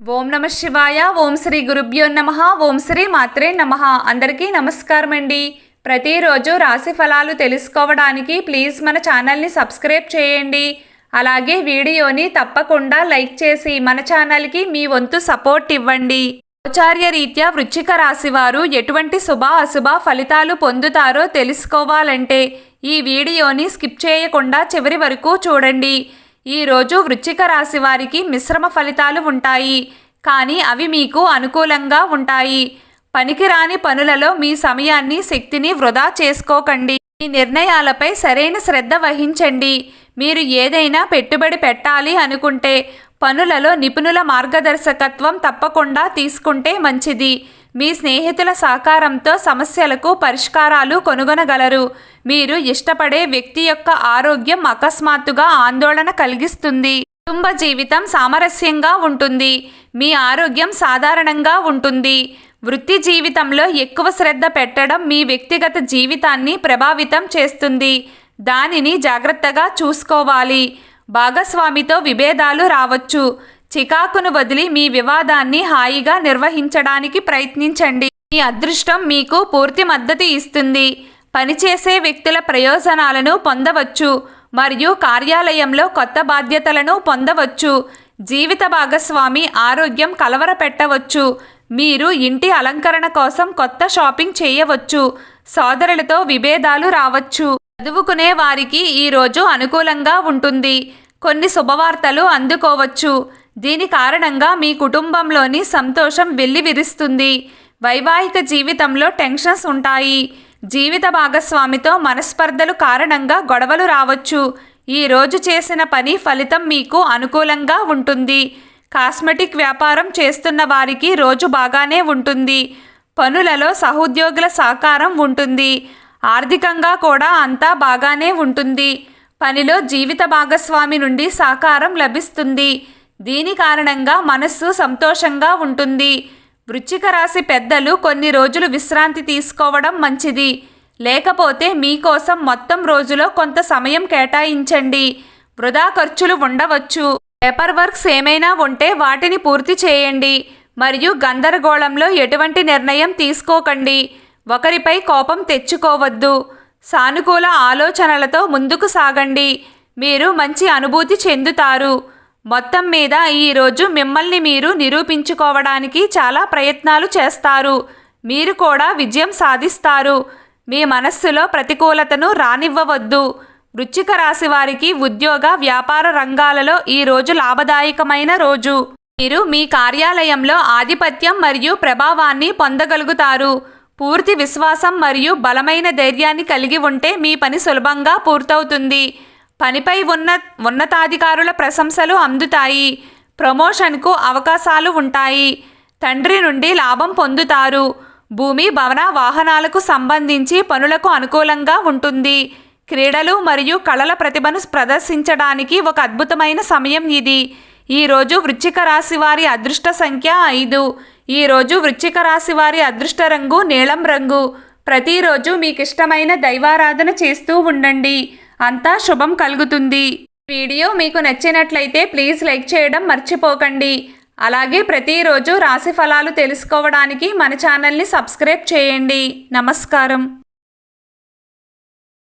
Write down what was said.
ఓం నమ శివాయ. ఓం శ్రీ గురుభ్యో నమః. ఓం శ్రీ మాత్రే నమః. అందరికీ నమస్కారం అండి. ప్రతిరోజు రాశి ఫలాలు తెలుసుకోవడానికి ప్లీజ్ మన ఛానల్ని సబ్స్క్రైబ్ చేయండి. అలాగే వీడియోని తప్పకుండా లైక్ చేసి మన ఛానల్కి మీ వంతు సపోర్ట్ ఇవ్వండి. గోచార్య రీత్యా వృశ్చిక రాశి వారు ఎటువంటి శుభ అశుభ ఫలితాలు పొందుతారో తెలుసుకోవాలంటే ఈ వీడియోని స్కిప్ చేయకుండా చివరి వరకు చూడండి. ఈరోజు వృశ్చిక రాశి వారికి మిశ్రమ ఫలితాలు ఉంటాయి, కానీ అవి మీకు అనుకూలంగా ఉంటాయి. పనికిరాని పనులలో మీ సమయాన్ని శక్తిని వృధా చేసుకోకండి. మీ నిర్ణయాలపై సరైన శ్రద్ధ వహించండి. మీరు ఏదైనా పెట్టుబడి పెట్టాలి అనుకుంటే పనులలో నిపుణుల మార్గదర్శకత్వం తప్పకుండా తీసుకుంటే మంచిది. మీ స్నేహితుల సహకారంతో సమస్యలకు పరిష్కారాలు కనుగొనగలరు. మీరు ఇష్టపడే వ్యక్తి యొక్క ఆరోగ్యం అకస్మాత్తుగా ఆందోళన కలిగిస్తుంది. కుటుంబ జీవితం సామరస్యంగా ఉంటుంది. మీ ఆరోగ్యం సాధారణంగా ఉంటుంది. వృత్తి జీవితంలో ఎక్కువ శ్రద్ధ పెట్టడం మీ వ్యక్తిగత జీవితాన్ని ప్రభావితం చేస్తుంది. దానిని జాగ్రత్తగా చూసుకోవాలి. భాగస్వామితో విభేదాలు రావచ్చు. చికాకును వదిలి మీ వివాదాన్ని హాయిగా నిర్వహించడానికి ప్రయత్నించండి. మీ అదృష్టం మీకు పూర్తి మద్దతు ఇస్తుంది. పనిచేసే వ్యక్తుల ప్రయోజనాలను పొందవచ్చు మరియు కార్యాలయంలో కొత్త బాధ్యతలను పొందవచ్చు. జీవిత భాగస్వామి ఆరోగ్యం కలవరపెట్టవచ్చు. మీరు ఇంటి అలంకరణ కోసం కొత్త షాపింగ్ చేయవచ్చు. సోదరులతో విభేదాలు రావచ్చు. చదువుకునే వారికి ఈరోజు అనుకూలంగా ఉంటుంది. కొన్ని శుభవార్తలు అందుకోవచ్చు. దీని కారణంగా మీ కుటుంబంలోని సంతోషం వెల్లివిరుస్తుంది. వైవాహిక జీవితంలో టెన్షన్స్ ఉంటాయి. జీవిత భాగస్వామితో మనస్పర్ధలు కారణంగా గొడవలు రావచ్చు. ఈ రోజు చేసిన పని ఫలితం మీకు అనుకూలంగా ఉంటుంది. కాస్మెటిక్ వ్యాపారం చేస్తున్న వారికి రోజు బాగానే ఉంటుంది. పనులలో సహోద్యోగుల సహకారం ఉంటుంది. ఆర్థికంగా కూడా అంతా బాగానే ఉంటుంది. పనిలో జీవిత భాగస్వామి నుండి సహకారం లభిస్తుంది. దీని కారణంగా మనస్సు సంతోషంగా ఉంటుంది. వృశ్చిక రాశి పెద్దలు కొన్ని రోజులు విశ్రాంతి తీసుకోవడం మంచిది. లేకపోతే మీకోసం మొత్తం రోజులో కొంత సమయం కేటాయించండి. వృధా ఖర్చులు ఉండవచ్చు. పేపర్ వర్క్స్ ఏమైనా ఉంటే వాటిని పూర్తి చేయండి మరియు గందరగోళంలో ఎటువంటి నిర్ణయం తీసుకోకండి. ఒకరిపై కోపం తెచ్చుకోవద్దు. సానుకూల ఆలోచనలతో ముందుకు సాగండి. మీరు మంచి అనుభూతి చెందుతారు. మొత్తం మీద ఈరోజు మిమ్మల్ని మీరు నిరూపించుకోవడానికి చాలా ప్రయత్నాలు చేస్తారు. మీరు కూడా విజయం సాధిస్తారు. మీ మనస్సులో ప్రతికూలతను రానివ్వవద్దు. వృశ్చిక రాశి వారికి ఉద్యోగ వ్యాపార రంగాలలో ఈరోజు లాభదాయకమైన రోజు. మీరు మీ కార్యాలయంలో ఆధిపత్యం మరియు ప్రభావాన్ని పొందగలుగుతారు. పూర్తి విశ్వాసం మరియు బలమైన ధైర్యాన్ని కలిగి ఉంటే మీ పని సులభంగా పూర్తవుతుంది. పనిపై ఉన్నతాధికారుల ప్రశంసలు అందుతాయి. ప్రమోషన్కు అవకాశాలు ఉంటాయి. తండ్రి నుండి లాభం పొందుతారు. భూమి భవన వాహనాలకు సంబంధించి పనులకు అనుకూలంగా ఉంటుంది. క్రీడలు మరియు కళల ప్రతిభను ప్రదర్శించడానికి ఒక అద్భుతమైన సమయం ఇది. ఈరోజు వృశ్చిక రాశి వారి అదృష్ట సంఖ్య 5. ఈరోజు వృశ్చిక రాశి వారి అదృష్ట రంగు నీలం రంగు. ప్రతిరోజు మీకు ఇష్టమైన దైవారాధన చేస్తూ ఉండండి. అంతా శుభం కలుగుతుంది. వీడియో మీకు నచ్చినట్లయితే ప్లీజ్ లైక్ చేయడం మర్చిపోకండి. అలాగే ప్రతిరోజు రాశి ఫలాలు తెలుసుకోవడానికి మన ఛానల్ని సబ్స్క్రైబ్ చేయండి. నమస్కారం.